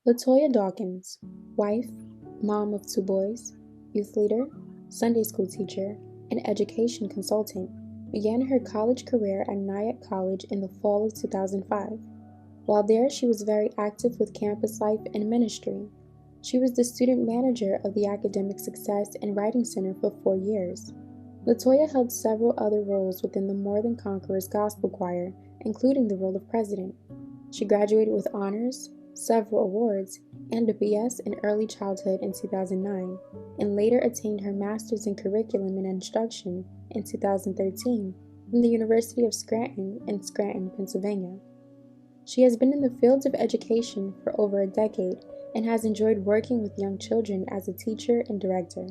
LaToya Dawkins, wife, mom of two boys, youth leader, Sunday school teacher, and education consultant, began her college career at Nyack College in the fall of 2005. While there, she was very active with campus life and ministry. She was the student manager of the Academic Success and Writing Center for 4 years. LaToya held several other roles within the More Than Conquerors Gospel Choir, including the role of president. She graduated with honors, several awards, and a BS in early childhood in 2009, and later attained her master's in curriculum and instruction in 2013 from the University of Scranton in Scranton, Pennsylvania. She has been in the fields of education for over a decade and has enjoyed working with young children as a teacher and director.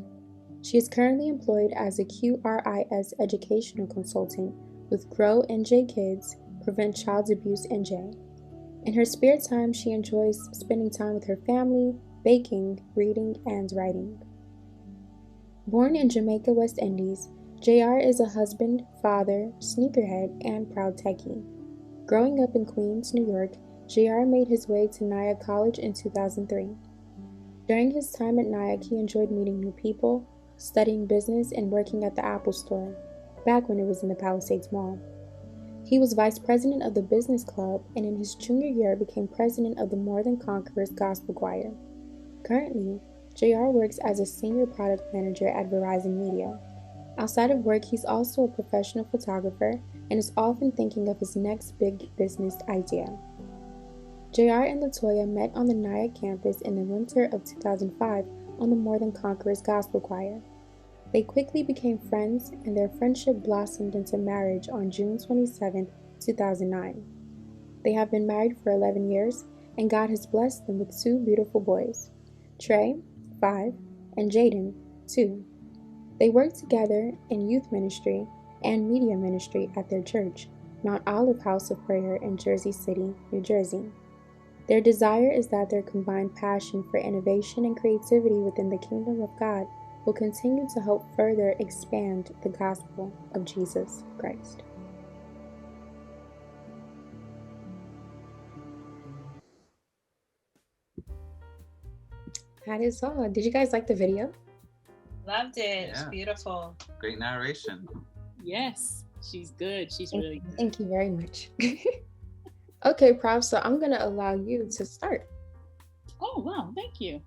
She is currently employed as a QRIS educational consultant with Grow NJ Kids, Prevent Child Abuse NJ. In her spare time, she enjoys spending time with her family, baking, reading, and writing. Born in Jamaica, West Indies, JR is a husband, father, sneakerhead, and proud techie. Growing up in Queens, New York, JR made his way to Nyack College in 2003. During his time at Nyack, he enjoyed meeting new people, studying business, and working at the Apple Store, back when it was in the Palisades Mall. He was vice president of the business club and in his junior year became president of the More Than Conquerors Gospel Choir. Currently, JR works as a senior product manager at Verizon Media. Outside of work, he's also a professional photographer and is often thinking of his next big business idea. JR and LaToya met on the Nyack campus in the winter of 2005 on the More Than Conquerors Gospel Choir. They quickly became friends, and their friendship blossomed into marriage on June 27, 2009. They have been married for 11 years, and God has blessed them with two beautiful boys, Trey, 5, and Jaden, 2. They work together in youth ministry and media ministry at their church, Mount Olive House of Prayer in Jersey City, New Jersey. Their desire is that their combined passion for innovation and creativity within the kingdom of God will continue to help further expand the gospel of Jesus Christ. That is all. Did you guys like the video? Loved it. It's Yeah. beautiful. Great narration. Yes, she's good. She's really good. Thank you very much. Okay, Prof, so I'm going to allow you to start. Oh, wow. Thank you.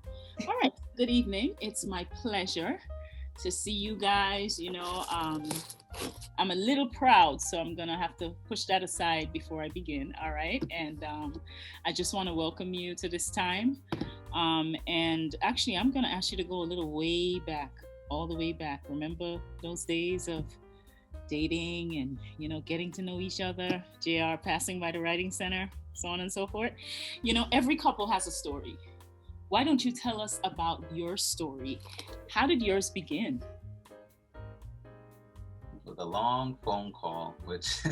All right. Good evening. It's my pleasure to see you guys. I'm a little proud, so I'm going to have to push that aside before I begin. All right. And I just want to welcome you to this time. And actually, I'm going to ask you to go a little way back, all the way back. Remember those days of dating and getting to know each other, JR passing by the writing center, so on and so forth. Every couple has a story. Why don't you tell us about your story? How did yours begin? With a long phone call, which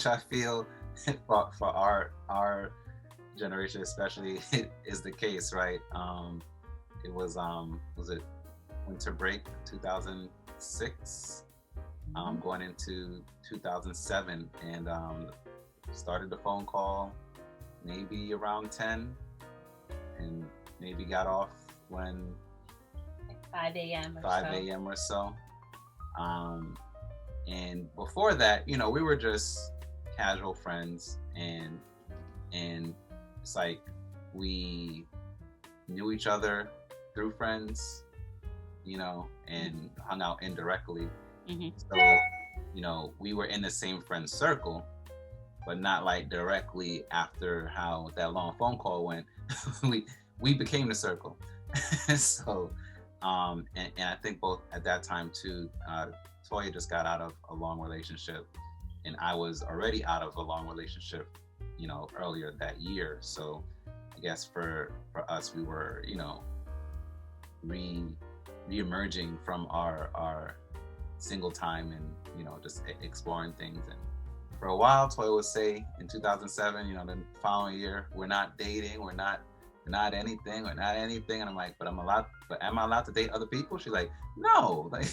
I feel for our generation especially is the case, right? It was it winter break 2006, going into 2007, and started the phone call maybe around 10, and maybe got off when 5 a.m. or 5 so. a.m. or so. And before that, we were just casual friends, and it's like we knew each other through friends, and hung out indirectly. Mm-hmm. So, we were in the same friend circle, but not like directly after how that long phone call went. we became the circle. So, and I think both at that time too, Toya just got out of a long relationship, and I was already out of a long relationship, earlier that year. So I guess for us, we were, re-emerging from our single time, and just exploring things. And for a while, Toya would say in 2007, the following year, we're not dating, we're not anything, and I'm like, but am I allowed to date other people? She's like, no. Like,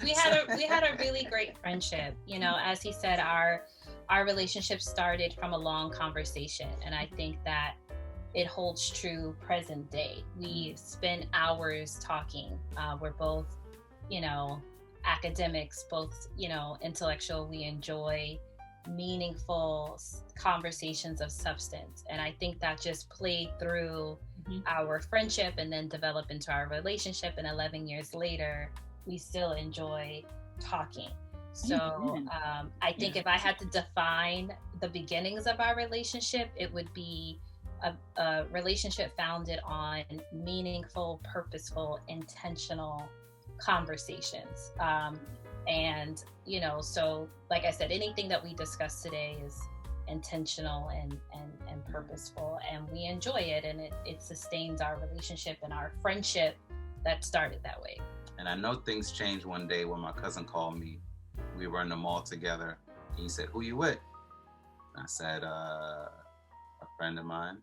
we had a really great friendship. As he said, our relationship started from a long conversation, and I think that it holds true present day. We spend hours talking. We're both, academics, both, intellectual. We enjoy meaningful conversations of substance. And I think that just played through our friendship and then developed into our relationship. And 11 years later, we still enjoy talking. So I think if I had to define the beginnings of our relationship, it would be a relationship founded on meaningful, purposeful, intentional conversations. And, so like I said, anything that we discuss today is intentional and purposeful, and we enjoy it, and it sustains our relationship and our friendship that started that way. And I know things changed one day when my cousin called me. We were in the mall together. He said, "Who you with?" I said, "A friend of mine."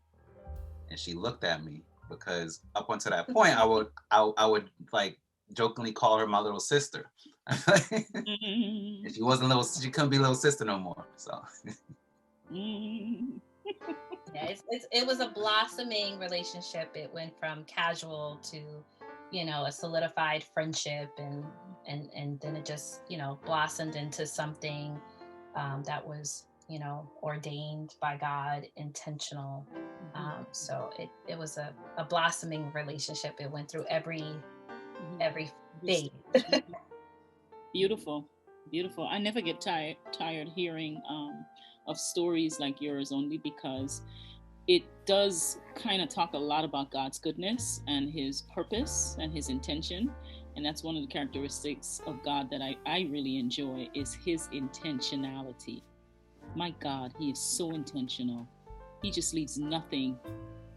And she looked at me, because up until that point, I would like jokingly call her my little sister. If she wasn't little, she couldn't be little sister no more. So. Yeah, it was a blossoming relationship. It went from casual to, a solidified friendship, and then it just, blossomed into something that was, ordained by God, intentional. So it was a blossoming relationship. It went through every phase. Beautiful. I never get tired hearing of stories like yours, only because it does kind of talk a lot about God's goodness and his purpose and his intention. And that's one of the characteristics of God that I really enjoy, is his intentionality. My God, he is so intentional. He just leaves nothing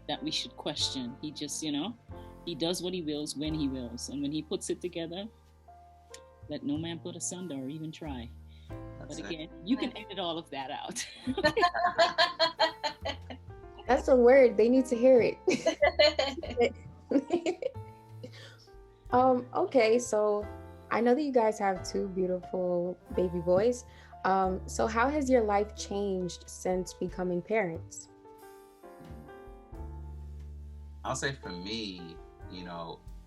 that we should question. He just, he does what he wills when he wills. And when he puts it together, let no man put asunder or even try. But again, you can edit all of that out. That's a word. They need to hear it. Okay, so I know that you guys have 2 beautiful baby boys. So how has your life changed since becoming parents? I'll say for me,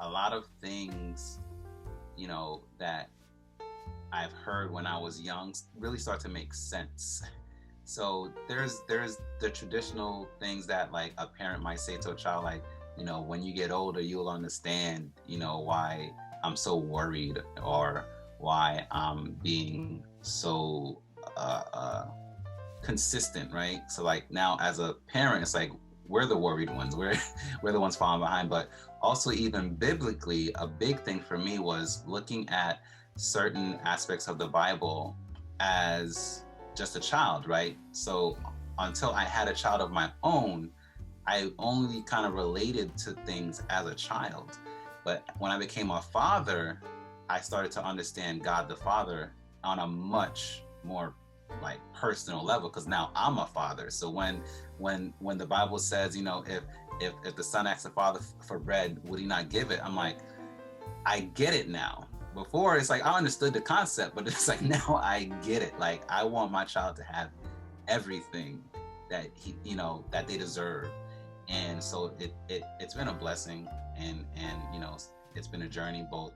a lot of things, that I've heard when I was young really start to make sense. So there's the traditional things that like a parent might say to a child, like, when you get older, you'll understand, why I'm so worried, or why I'm being so consistent, right? So like now as a parent, it's like we're the worried ones, we're the ones falling behind. But also, even biblically, a big thing for me was looking at certain aspects of the Bible as just a child, right? So until I had a child of my own, I only kind of related to things as a child. But when I became a father, I started to understand God the Father on a much more like personal level, because now I'm a father. So when the Bible says, if the son asks the father for bread, would he not give it? I'm like, I get it now. Before, it's like I understood the concept, but it's like now I get it. Like I want my child to have everything that that they deserve. And so it's been a blessing, and it's been a journey both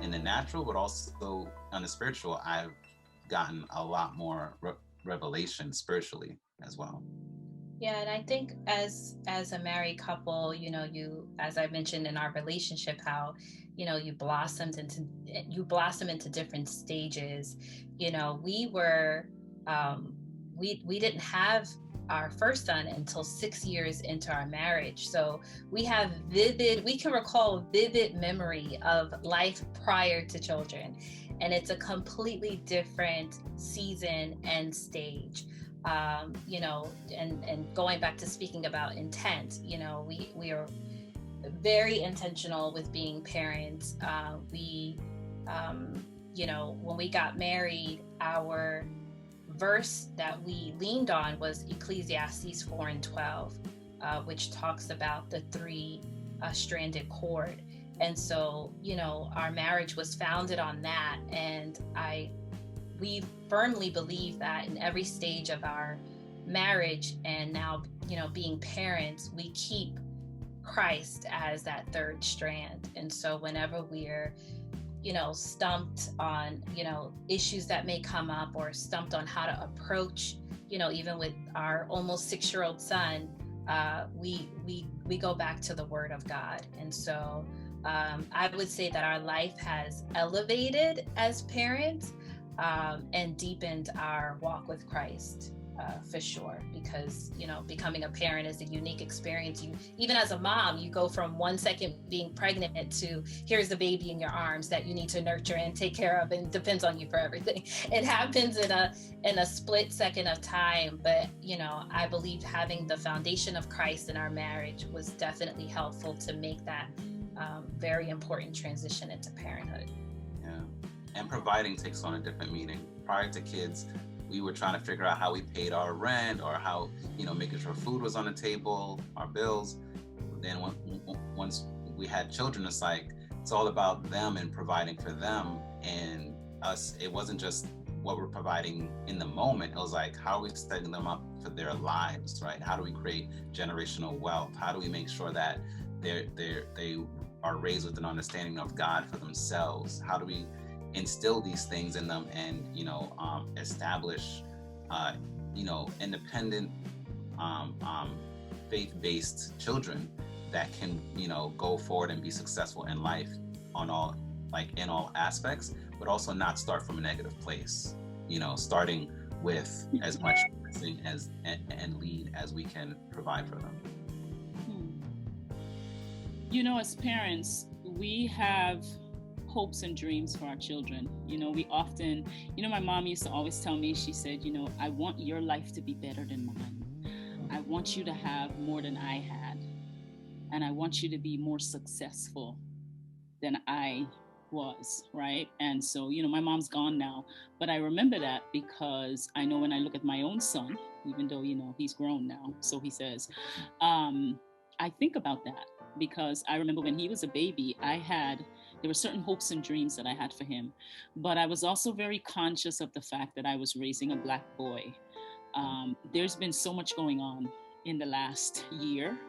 in the natural, but also on the spiritual. I've gotten a lot more revelation spiritually as well. Yeah, and I think as a married couple, you, as I mentioned in our relationship, how you blossom into different stages. We were we didn't have our first son until 6 years into our marriage. So we can recall vivid memory of life prior to children. And it's a completely different season and stage. And going back to speaking about intent, we are very intentional with being parents. When we got married, our verse that we leaned on was Ecclesiastes 4:12, which talks about the 3-stranded cord. And so, our marriage was founded on that. And we firmly believe that in every stage of our marriage and now, being parents, we keep Christ as that third strand. And so whenever we're, stumped on, issues that may come up, or stumped on how to approach, even with our almost 6-year-old son, we go back to the Word of God. And so I would say that our life has elevated as parents, and deepened our walk with Christ, for sure, because becoming a parent is a unique experience. You, even as a mom, you go from 1 second being pregnant to here's the baby in your arms that you need to nurture and take care of, and depends on you for everything. It happens in a split second of time. But I believe having the foundation of Christ in our marriage was definitely helpful to make that very important transition into parenthood. Yeah, and providing takes on a different meaning. Prior to kids, we were trying to figure out how we paid our rent, or how, making sure food was on the table, our bills. Then once we had children, it's all about them and providing for them and us. It wasn't just what we're providing in the moment. It was like, how are we setting them up for their lives, right? How do we create generational wealth? How do we make sure that they are raised with an understanding of God for themselves? How do we instill these things in them and establish independent faith-based children that can go forward and be successful in life in all aspects, but also not start from a negative place, starting with as much blessing and lead as we can provide for them. As parents, we have hopes and dreams for our children. We often, my mom used to always tell me, she said, I want your life to be better than mine. I want you to have more than I had. And I want you to be more successful than I was, right? And so, my mom's gone now, but I remember that because I know when I look at my own son, even though, he's grown now, so he says, I think about that because I remember when he was a baby, there were certain hopes and dreams that I had for him, but I was also very conscious of the fact that I was raising a Black boy. There's been so much going on in the last year.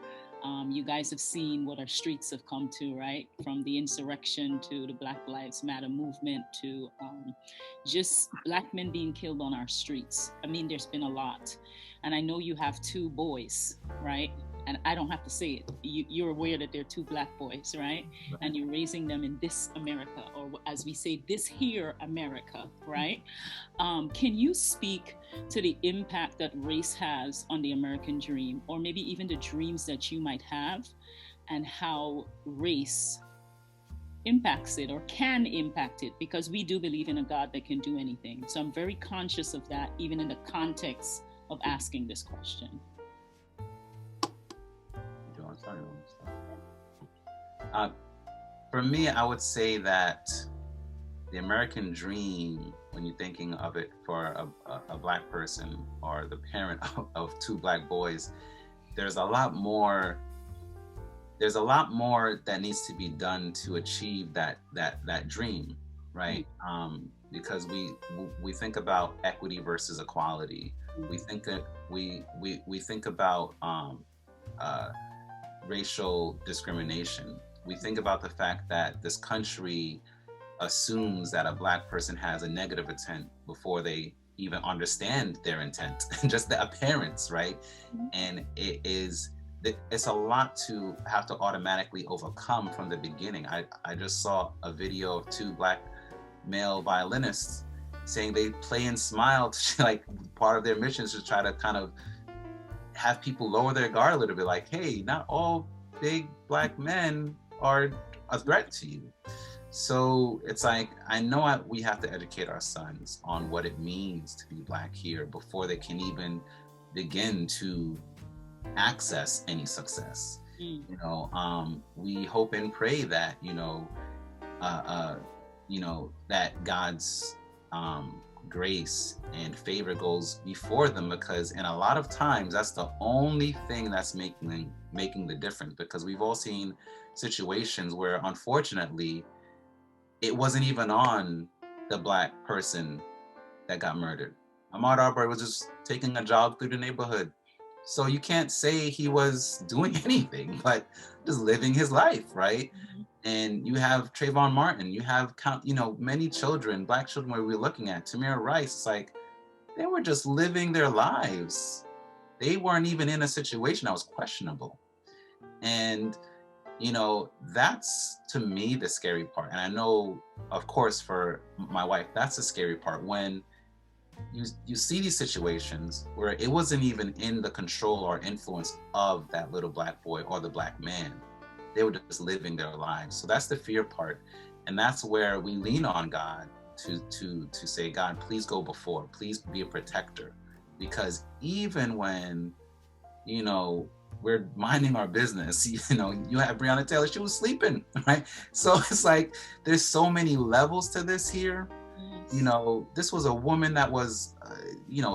You guys have seen what our streets have come to, right? From the insurrection to the Black Lives Matter movement to just Black men being killed on our streets. I mean, there's been a lot. And I know you have 2 boys, right? And I don't have to say it. You're aware that they're 2 Black boys, right? And you're raising them in this America, or as we say, this here America, right? Can you speak to the impact that race has on the American dream, or maybe even the dreams that you might have, and how race impacts it or can impact it? Because we do believe in a God that can do anything. So I'm very conscious of that, even in the context of asking this question. For me, I would say that the American dream, when you're thinking of it for a Black person or the parent of 2 Black boys, there's a lot more that needs to be done to achieve that dream, right? Because we think about equity versus equality. We think about racial discrimination. We think about the fact that this country assumes that a Black person has a negative intent before they even understand their intent, just the appearance, right? And it's a lot to have to automatically overcome from the beginning. I just saw a video of 2 Black male violinists saying they play and smile to, like, part of their mission is to try to kind of have people lower their guard a little bit, like, hey, not all big Black men are a threat to you. So it's like, I know we have to educate our sons on what it means to be Black here before they can even begin to access any success. We hope and pray that, that God's grace and favor goes before them, because in a lot of times that's the only thing that's making the difference, because we've all seen situations where unfortunately it wasn't even on the Black person that got murdered. Ahmaud Arbery was just taking a jog through the neighborhood. So you can't say he was doing anything, but just living his life, right? And you have Trayvon Martin, you have many children, Black children where we're looking at, Tamir Rice, it's like, they were just living their lives. They weren't even in a situation that was questionable. And, that's to me the scary part. And I know, of course, for my wife, that's the scary part, when you see these situations where it wasn't even in the control or influence of that little Black boy or the Black man. They were just living their lives. So that's the fear part. And that's where we lean on God to say, God, please go before, please be a protector. Because even when, we're minding our business, you have Breonna Taylor, she was sleeping, right? So it's like, there's so many levels to this here. This was a woman that was,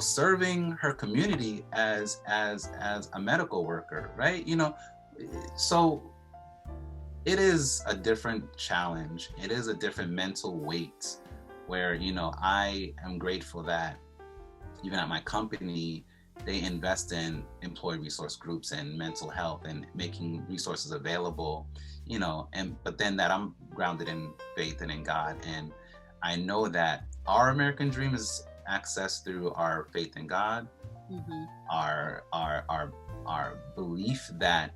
serving her community as a medical worker, right? So it is a different challenge. It is a different mental weight where, I am grateful that even at my company, they invest in employee resource groups and mental health and making resources available, but then that I'm grounded in faith and in God. And I know that our American dream is accessed through our faith in God, our belief that,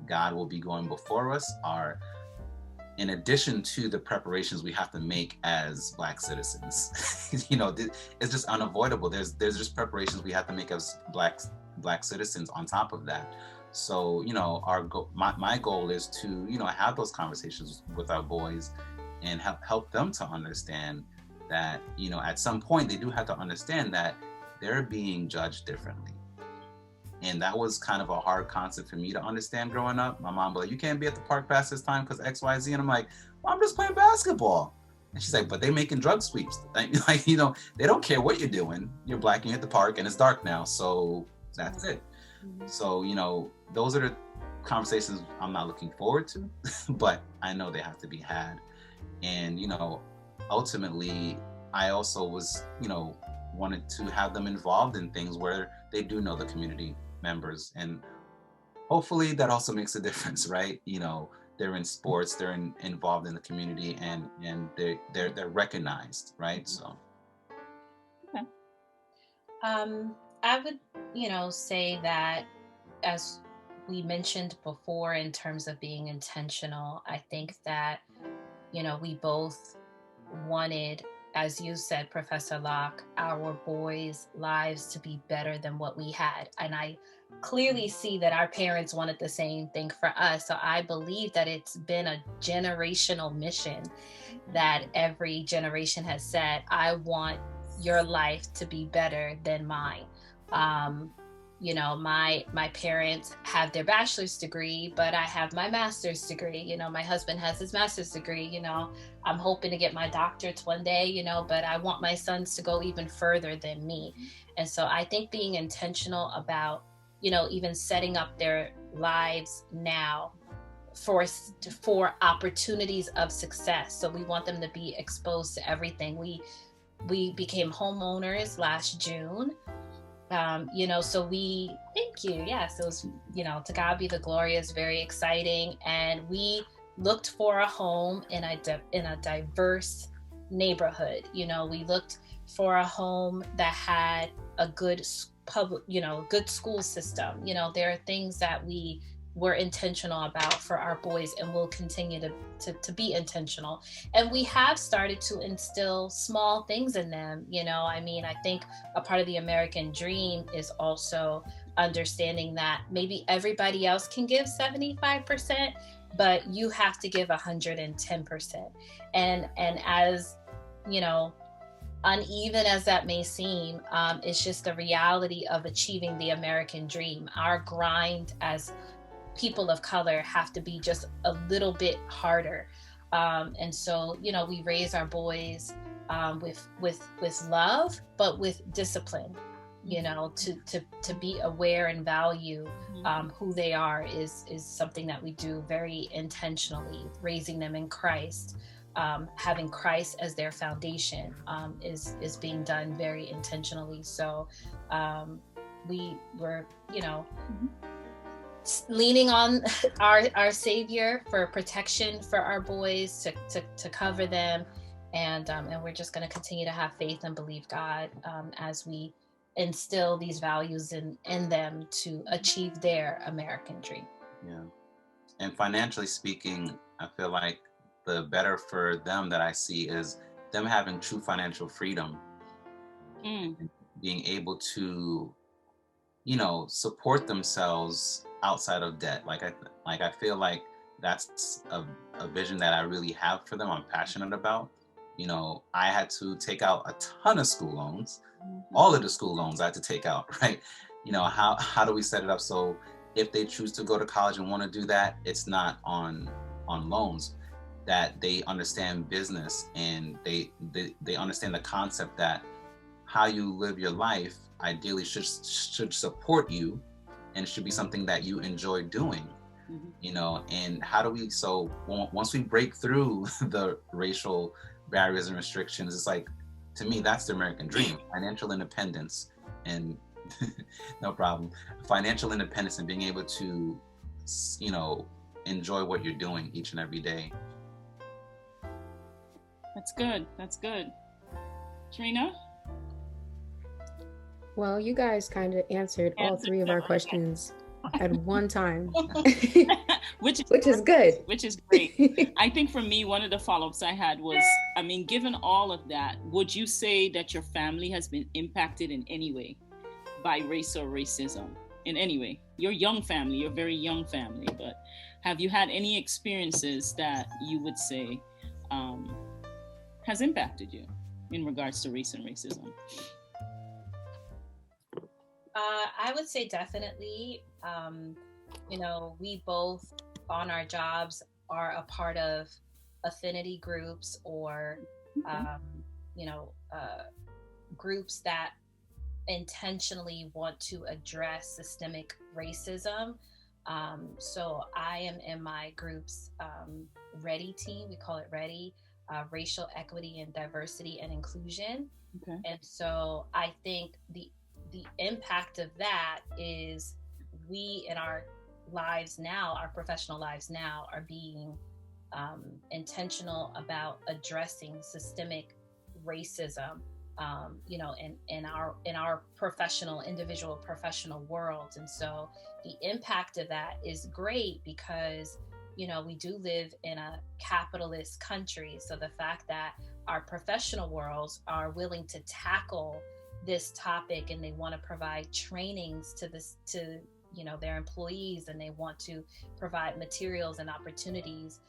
God will be going before us, in addition to the preparations we have to make as Black citizens. It's just unavoidable. There's just preparations we have to make as Black citizens on top of that. So, my goal is to, have those conversations with our boys and help them to understand that, at some point they do have to understand that they're being judged differently. And that was kind of a hard concept for me to understand growing up. My mom was like, you can't be at the park past this time because X, Y, Z. And I'm like, well, I'm just playing basketball. And she's like, but they making drug sweeps. Like, they don't care what you're doing. You're Black and you're at the park and it's dark now. So that's it. So, those are the conversations I'm not looking forward to, but I know they have to be had. And, ultimately, I also was, wanted to have them involved in things where they do know the community members. And hopefully that also makes a difference, right? They're in sports, they're involved in the community, and they're recognized, right? So. Okay. I would, say that, as we mentioned before, in terms of being intentional, I think that, we both wanted, as you said, Professor Locke, our boys' lives to be better than what we had. And I clearly see that our parents wanted the same thing for us. So I believe that it's been a generational mission that every generation has said, I want your life to be better than mine. My parents have their bachelor's degree, but I have my master's degree. My husband has his master's degree. I'm hoping to get my doctorates one day, but I want my sons to go even further than me. And so I think being intentional about, even setting up their lives now for opportunities of success. So we want them to be exposed to everything. We became homeowners last June. So thank you. Yes, it was, to God be the glory, is very exciting. And we looked for a home in a diverse neighborhood. We looked for a home that had a good good school system. There are things that we were intentional about for our boys, and we'll continue to be intentional. And we have started to instill small things in them. I think a part of the American dream is also understanding that maybe everybody else can give 75%, but you have to give 110%. And as, uneven as that may seem, it's just the reality of achieving the American dream. Our grind as people of color have to be just a little bit harder. And so, we raise our boys with love, but with discipline, to be aware and value who they are is something that we do very intentionally, raising them in Christ. having Christ as their foundation is being done very intentionally. So we were, leaning on our Savior for protection for our boys, to cover them, and we're just going to continue to have faith and believe God as we instill these values in them to achieve their American dream. Yeah. And financially speaking, I feel like the better for them that I see is them having true financial freedom, being able to, support themselves outside of debt. Like I feel like that's a vision that I really have for them. I'm passionate about. I had to take out a ton of school loans. All of the school loans I had to take out, right? How do we set it up so if they choose to go to college and want to do that, it's not on loans, that they understand business and they understand the concept that how you live your life ideally should support you and should be something that you enjoy doing. And how do we, so once we break through the racial barriers and restrictions, it's like, to me, that's the American dream: financial independence. And no problem, financial independence and being able to, enjoy what you're doing each and every day. That's good. Trina? Well, you guys kind of answered all three of our questions at one time, which is good. Which is great. I think for me, one of the follow-ups I had was, given all of that, would you say that your family has been impacted in any way by race or racism? In any way? Your young family, your very young family, but have you had any experiences that you would say has impacted you in regards to race and racism? I would say definitely. We both on our jobs are a part of affinity groups or, groups that intentionally want to address systemic racism. So I am in my group's READY team. We call it READY, Racial Equity and Diversity and Inclusion. Okay. And so I think the impact of that is we in our lives now, our professional lives now, are being intentional about addressing systemic racism, in our individual professional worlds. And so the impact of that is great because, we do live in a capitalist country. So the fact that our professional worlds are willing to tackle this topic and they want to provide trainings to their employees, and they want to provide materials and opportunities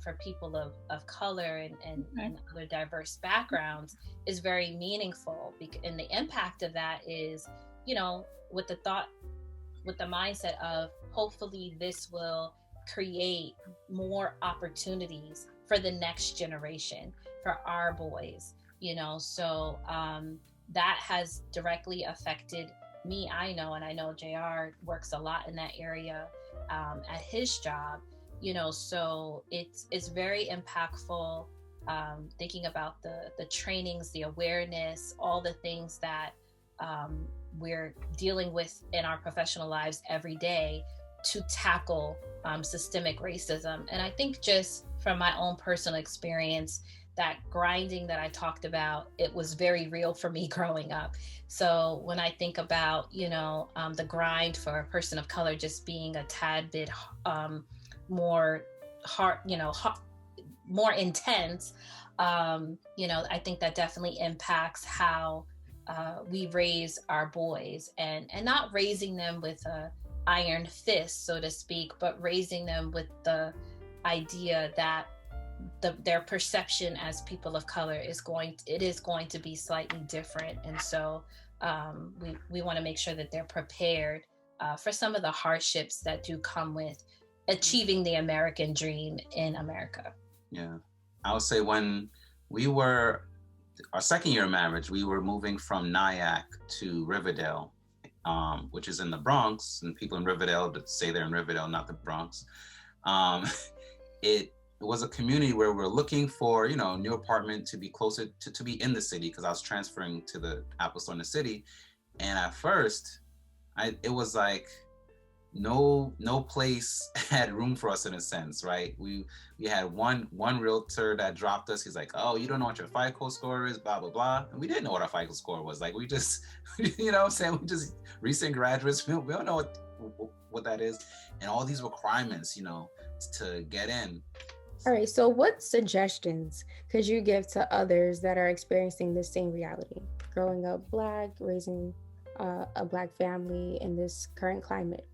for people of color and other diverse backgrounds is very meaningful. And the impact of that is, with the mindset of hopefully this will create more opportunities for the next generation, for our boys, so that has directly affected me. I know JR works a lot in that area at his job, so it's very impactful, thinking about the trainings, the awareness, all the things that we're dealing with in our professional lives every day to tackle systemic racism. And I think just from my own personal experience, that grinding that I talked about, it was very real for me growing up. So when I think about, the grind for a person of color just being a tad bit more hard, more intense, I think that definitely impacts how we raise our boys, and not raising them with a iron fist, so to speak, but raising them with the idea that their perception as people of color is going to be slightly different. And so we want to make sure that they're prepared for some of the hardships that do come with achieving the American dream in America. Yeah, I would say when we were our second year of marriage, we were moving from Nyack to Riverdale, which is in the Bronx, and people in Riverdale say they're in Riverdale, not the Bronx. was a community where we're looking for, you know, new apartment to be closer to be in the city, because I was transferring to the Apple Store in the city. And at first, it was like no place had room for us in a sense, right? We had one realtor that dropped us. He's like, oh, you don't know what your FICO score is, blah blah blah. And we didn't know what our FICO score was. Like, we just you know what I'm saying, we just recent graduates, we don't know what that is, and all these requirements, you know, to get in. All right, so what suggestions could you give to others that are experiencing the same reality, growing up Black, raising a Black family in this current climate?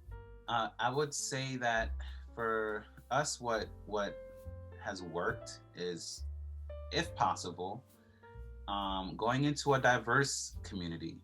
I would say that for us, what has worked is, if possible, going into a diverse community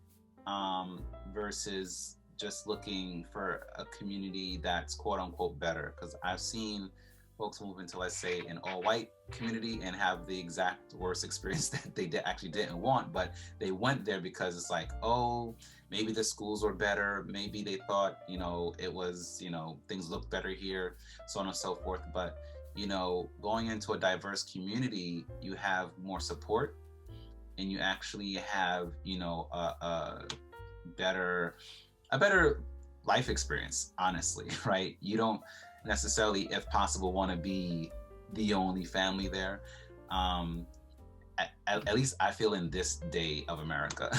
versus just looking for a community that's quote unquote better. Because I've seen folks move into, let's say, an all-white community and have the exact worst experience that they actually didn't want, but they went there because it's like, oh, maybe the schools were better, maybe they thought, you know, it was, you know, things look better here, so on and so forth. But, you know, going into a diverse community, you have more support, and you actually have, you know, a better life experience, honestly, right? You don't necessarily, if possible, want to be the only family there. At least I feel in this day of America.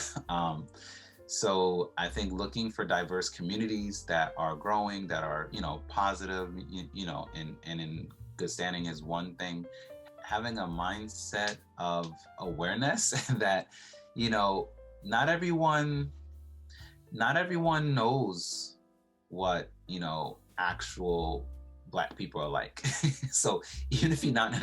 So I think looking for diverse communities that are growing, that are, you know, positive, you know, and in good standing is one thing. Having a mindset of awareness that, you know, not everyone knows what, you know, actual Black people are like. So even if you're not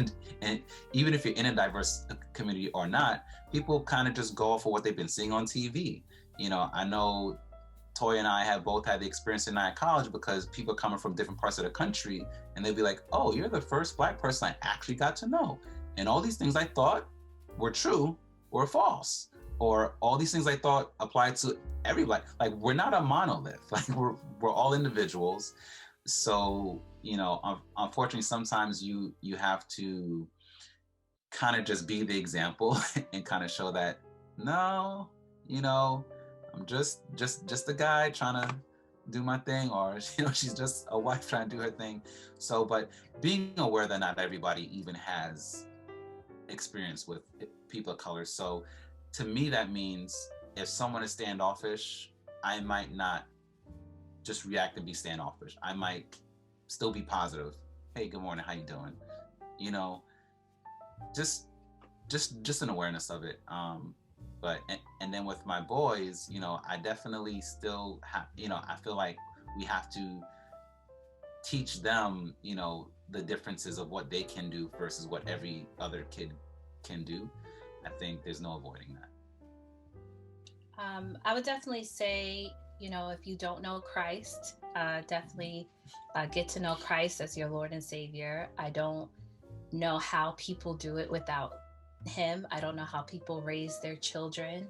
and even if you're in a diverse community or not, people kind of just go off of what they've been seeing on TV. You know, I know Toya and I have both had the experience in Nyack College, because people coming from different parts of the country, and they'd be like, oh, you're the first Black person I actually got to know, and all these things I thought were true were false, or all these things I thought applied to everybody. Like, we're not a monolith. Like, we're all individuals. So, you know, unfortunately, sometimes you have to kind of just be the example and kind of show that, no, you know, I'm just a guy trying to do my thing, or, you know, she's just a wife trying to do her thing. So, but being aware that not everybody even has experience with people of color. So to me, that means if someone is standoffish, I might not just react and be standoffish. I might still be positive. Hey, good morning, how you doing? You know, just an awareness of it. But and then with my boys, you know, I definitely still have, you know, I feel like we have to teach them, you know, the differences of what they can do versus what every other kid can do. I think there's no avoiding that. I would definitely say, you know, if you don't know Christ, definitely get to know Christ as your Lord and Savior. I don't know how people do it without Him. I don't know how people raise their children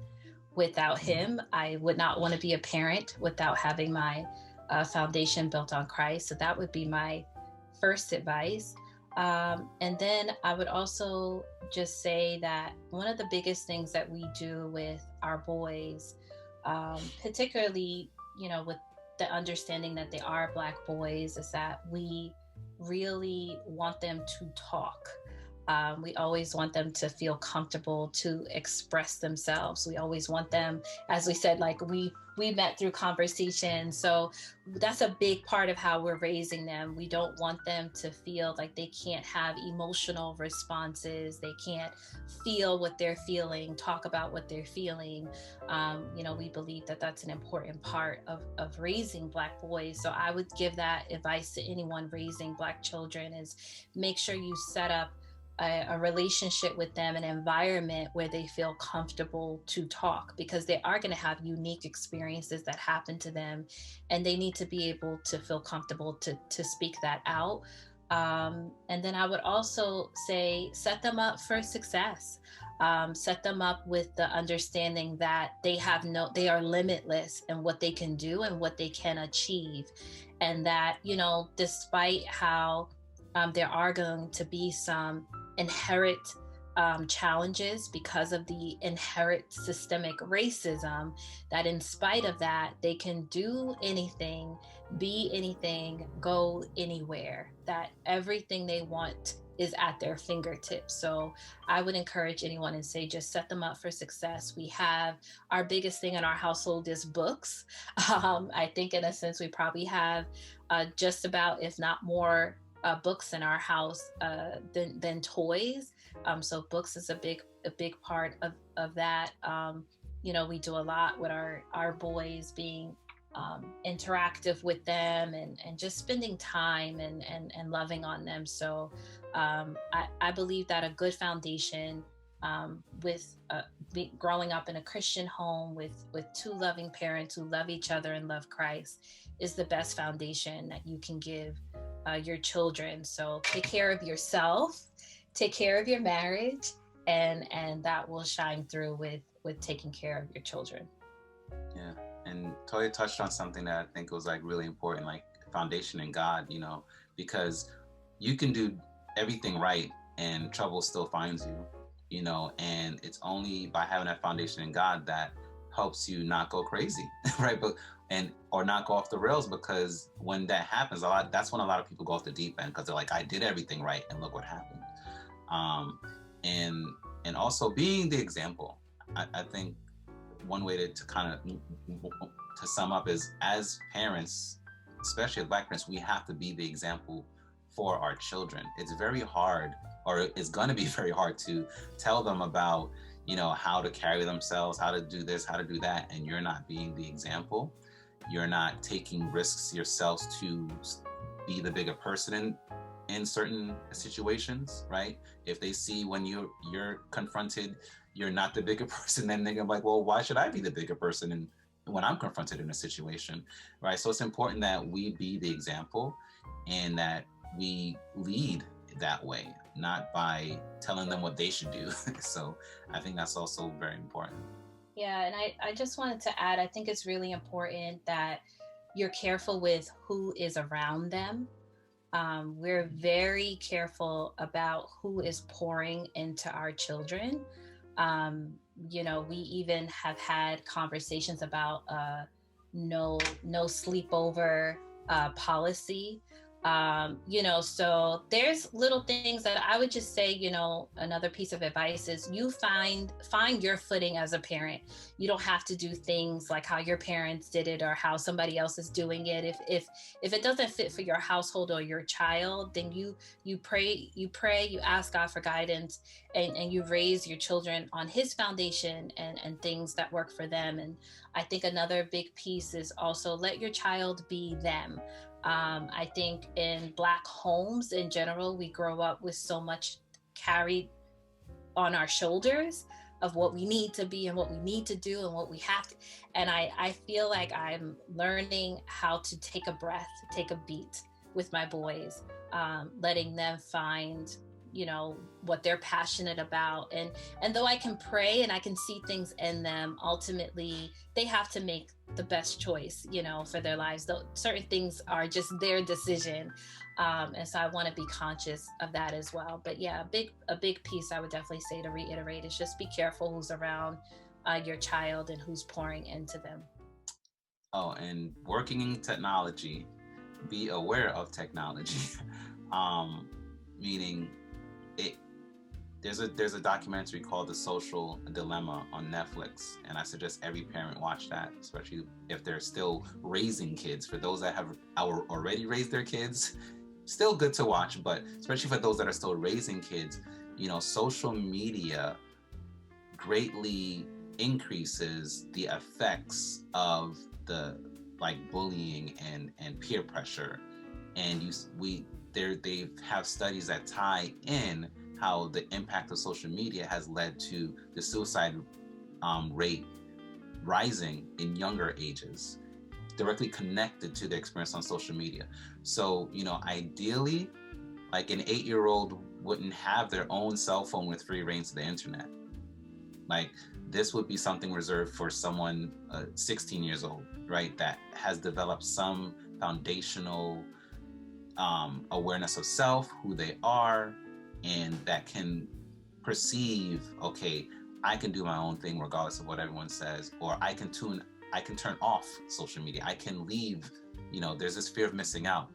without Him. I would not want to be a parent without having my foundation built on Christ. So that would be my first advice. And then I would also just say that one of the biggest things that we do with our boys, particularly, you know, with the understanding that they are Black boys, is that we really want them to talk. We always want them to feel comfortable to express themselves. We always want them, as we said, like we met through conversation. So that's a big part of how we're raising them. We don't want them to feel like they can't have emotional responses. They can't feel what they're feeling, talk about what they're feeling. You know, we believe that that's an important part of raising Black boys. So I would give that advice to anyone raising Black children, is make sure you set up a relationship with them, an environment where they feel comfortable to talk, because they are going to have unique experiences that happen to them, and they need to be able to feel comfortable to speak that out. And then I would also say, set them up for success. Set them up with the understanding that they are limitless in what they can do and what they can achieve. And that, you know, despite how there are going to be some inherent challenges because of the inherent systemic racism, that in spite of that, they can do anything, be anything, go anywhere, that everything they want is at their fingertips. So I would encourage anyone and say, just set them up for success. We have, our biggest thing in our household is books. I think in a sense, we probably have just about, if not more, books in our house than toys. So books is a big part of that. We do a lot with our boys, being interactive with them and just spending time and loving on them. So I believe that a good foundation with growing up in a Christian home with two loving parents who love each other and love Christ is the best foundation that you can give your children. So take care of yourself, take care of your marriage, and that will shine through with taking care of your children. Yeah. And Toya touched on something that I think was like really important, like foundation in God, because you can do everything right and trouble still finds you, and it's only by having that foundation in God that helps you not go crazy, right? Or not go off the rails, because when that happens, that's when a lot of people go off the deep end, because they're like, I did everything right and look what happened. And also being the example. I think one way to kind of to sum up is, as parents, especially as Black parents, we have to be the example for our children. It's very hard, or it's going to be very hard, to tell them about how to carry themselves, how to do this, how to do that, and you're not being the example. You're not taking risks yourselves to be the bigger person in certain situations, right? If they see when you're confronted, you're not the bigger person, then they're gonna be like, well, why should I be the bigger person when I'm confronted in a situation, right? So it's important that we be the example and that we lead that way, not by telling them what they should do. So I think that's also very important. Yeah, and I just wanted to add, I think it's really important that you're careful with who is around them. We're very careful about who is pouring into our children. We even have had conversations about no sleepover policy. So there's little things that I would just say, another piece of advice is you find your footing as a parent. You don't have to do things like how your parents did it or how somebody else is doing it. If it doesn't fit for your household or your child, then you pray, you ask God for guidance, and you raise your children on His foundation and things that work for them. And I think another big piece is also let your child be them. I think in Black homes in general, we grow up with so much carried on our shoulders of what we need to be and what we need to do and what we have to. And I feel like I'm learning how to take a breath, take a beat with my boys, letting them find what they're passionate about. And though I can pray and I can see things in them, ultimately they have to make the best choice, for their lives. Though certain things are just their decision. And so I want to be conscious of that as well. But yeah, a big piece I would definitely say, to reiterate, is just be careful who's around your child and who's pouring into them. Oh, and working in technology, be aware of technology. Meaning, there's a documentary called The Social Dilemma on Netflix, and I suggest every parent watch that, especially if they're still raising kids. For those that have already raised their kids, still good to watch, but especially for those that are still raising kids, social media greatly increases the effects of the bullying and peer pressure. And they have studies that tie in how the impact of social media has led to the suicide rate rising in younger ages, directly connected to the experience on social media. So, ideally, like an 8-year-old wouldn't have their own cell phone with free reign to the internet. Like, this would be something reserved for someone 16 years old, right, that has developed some foundational awareness of self, who they are, and that can perceive, okay, I can do my own thing regardless of what everyone says, or I can turn off social media. I can leave, there's this fear of missing out.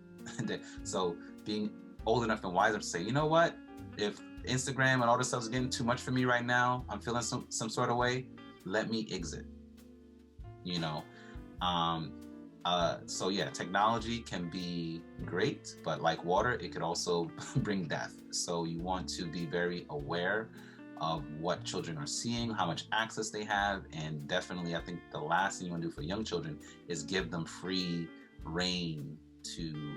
So being old enough and wise enough to say, you know what, if Instagram and all this stuff is getting too much for me right now, I'm feeling some sort of way, let me exit, so yeah, technology can be great, but like water, it could also bring death. So you want to be very aware of what children are seeing, how much access they have, and definitely I think the last thing you want to do for young children is give them free reign to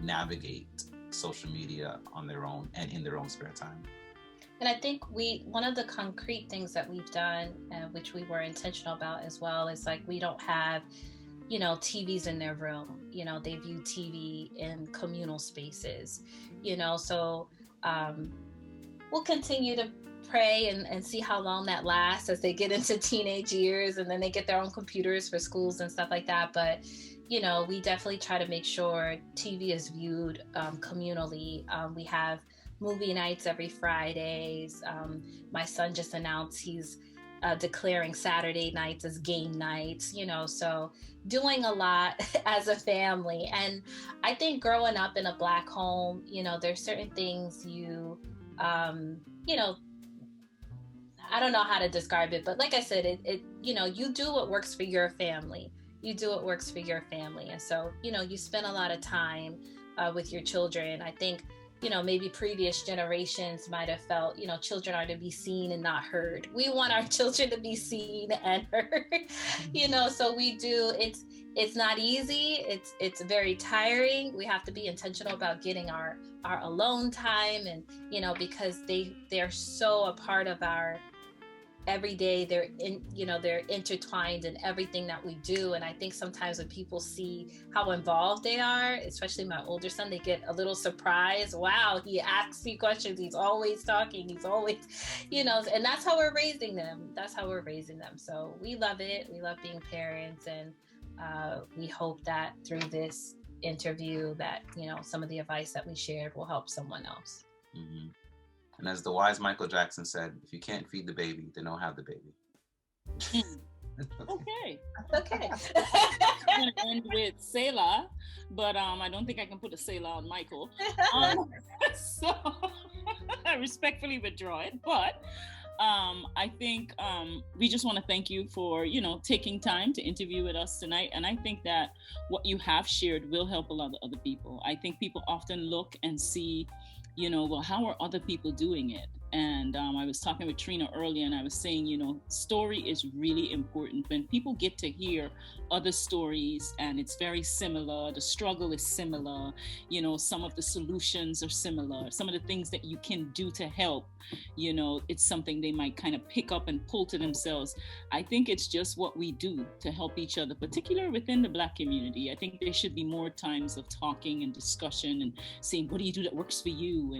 navigate social media on their own and in their own spare time. And I think one of the concrete things that we've done, which we were intentional about as well, is like we don't have TVs in their room. They view TV in communal spaces, so we'll continue to pray and see how long that lasts as they get into teenage years, and then they get their own computers for schools and stuff like that. But we definitely try to make sure TV is viewed communally. We have movie nights every Fridays. My son just announced he's declaring Saturday nights as game nights, so doing a lot as a family. And I think growing up in a Black home, there's certain things I don't know how to describe it, but like I said, you do what works for your family. You do what works for your family. And so, you spend a lot of time with your children. I think, maybe previous generations might have felt, children are to be seen and not heard. We want our children to be seen and heard, so we do. It's not easy. It's very tiring. We have to be intentional about getting our alone time, and, because they're so a part of our every day. They're intertwined in everything that we do. And I think sometimes when people see how involved they are, especially my older son, they get a little surprised. Wow, he asks me questions. He's always talking. He's always, and that's how we're raising them. So we love it. We love being parents. And we hope that through this interview that, some of the advice that we shared will help someone else. Mm-hmm. And as the wise Michael Jackson said, if you can't feed the baby, then don't have the baby. Okay. Okay. I'm going to end with Selah, but I don't think I can put a Selah on Michael. So I respectfully withdraw it. But I think we just want to thank you for, taking time to interview with us tonight. And I think that what you have shared will help a lot of other people. I think people often look and see, well, how are other people doing it? And I was talking with Trina earlier, and I was saying, story is really important. When people get to hear other stories and it's very similar, the struggle is similar, some of the solutions are similar, some of the things that you can do to help, it's something they might kind of pick up and pull to themselves. I think it's just what we do to help each other, particularly within the Black community. I think there should be more times of talking and discussion and saying, what do you do that works for you?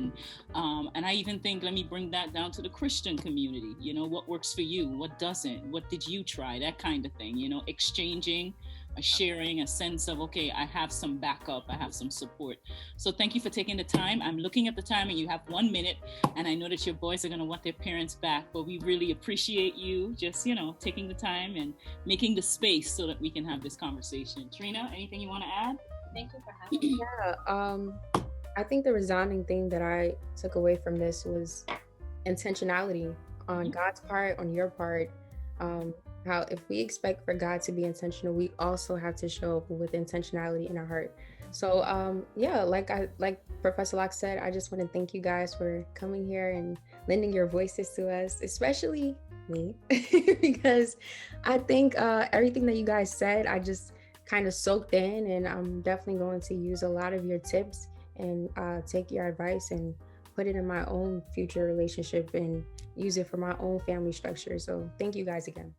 And I even think, let me bring that down to the Christian community. What works for you? What doesn't? What did you try? That kind of thing, exchanging, sharing a sense of, okay, I have some backup, I have some support. So thank you for taking the time. I'm looking at the time and you have 1 minute, and I know that your boys are going to want their parents back, but we really appreciate you just, taking the time and making the space so that we can have this conversation. Trina, anything you want to add? Thank you for having me. Yeah, I think the resounding thing that I took away from this was intentionality on God's part, on your part. How if we expect for God to be intentional, we also have to show up with intentionality in our heart. So yeah, like Professor Locke said, I just want to thank you guys for coming here and lending your voices to us, especially me, because I think everything that you guys said, I just kind of soaked in, and I'm definitely going to use a lot of your tips and take your advice and put it in my own future relationship and use it for my own family structure. So thank you guys again.